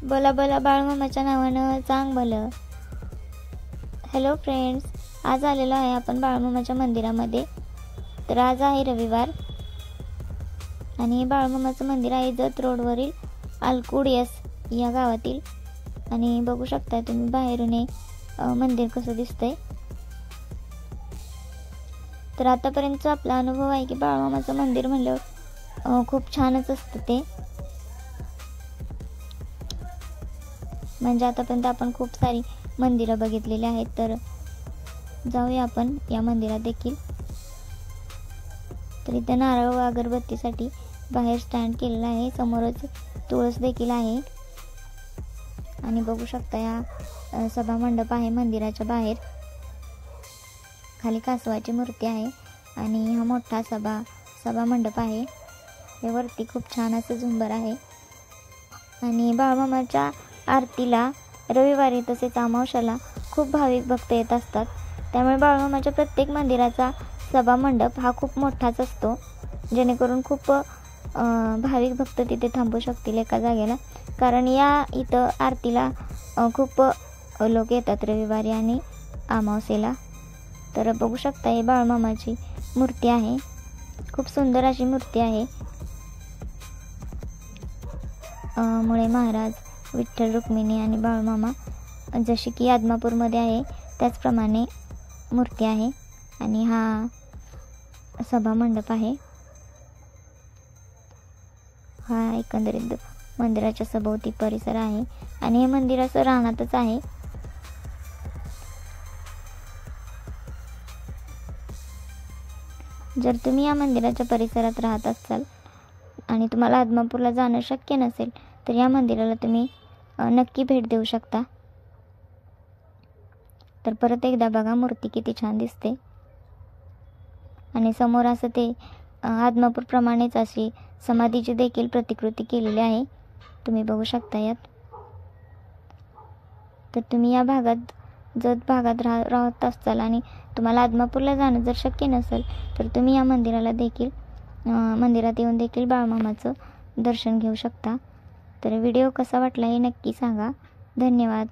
बोला बोला बाळूमामाच्या नावानं चांग भलं. हॅलो फ्रेंड्स, आज आलेलो आहे आपण बाळूमामाच्या मंदिरामध्ये. तर आज आहे रविवार आणि बाळूमामाचं मंदिर आहे जत रोडवरील अलकुडियस या गावातील. आणि बघू शकता तुम्ही बाहेरून मंदिर कसं दिसतंय. तर आतापर्यंतचा आपला अनुभव आहे की बाळूमामाचं मंदिर म्हणल्यावर खूप छानच असतं ते. म्हणजे आतापर्यंत आपण खूप सारी मंदिरं बघितलेली आहेत. तर जाऊया आपण या मंदिरात देखील. तर इथे नारळ व अगरबत्तीसाठी बाहेर स्टँड केलेला आहे. समोरच तुळस देखील आहे. आणि बघू शकता या सभा मंडप आहे मंदिराच्या बाहेर. खाली कासवाची मूर्ती आहे आणि हा मोठा सभा मंडप आहे. यावरती खूप छान असं झुंबर आहे. आणि बाळूमामाच्या आरतीला रविवारी तसेच अमावस्याला खूप भाविक भक्त येत असतात. त्यामुळे बाळूमामाच्या प्रत्येक मंदिराचा सभा मंडप हा खूप मोठाच असतो, जेणेकरून खूप भाविक भक्त तिथे थांबू शकतील एका जागेला. कारण या इथं आरतीला खूप लोक येतात रविवारी आणि अमावस्येला. तर बघू शकता ही बाळूमामाची मूर्ती आहे. खूप सुंदर अशी मूर्ती आहे. मुळे महाराज, विठ्ठल रुक्मिणी आणि बाळूमामा जशी की आदमापूरमध्ये आहे त्याचप्रमाणे मूर्ती आहे. आणि हा सभा मंडप आहे. हा एकंदरीत मंदिराच्या सभोवती परिसर आहे आणि हे मंदिर असं रानातच आहे. जर तुम्ही या मंदिराच्या परिसरात राहत असाल आणि तुम्हाला आदमापूरला जाणं शक्य नसेल तर या मंदिराला तुम्ही नक्की भेट देऊ शकता. तर परत एकदा बघा मूर्ती किती छान दिसते. आणि समोर असं ते आदमापूर प्रमाणेच अशी समाधीची देखील प्रतिकृती केलेली आहे. तुम्ही बघू शकता यात. तर तुम्ही या भागात जत भागात राहत असाल आणि तुम्हाला आदमापूरला जाणं जर शक्य नसेल तर तुम्ही या मंदिरात येऊन देखील बाळूमामाचं दर्शन घेऊ शकता. तर व्हिडिओ कसा वाटला हे नक्की सांगा. धन्यवाद.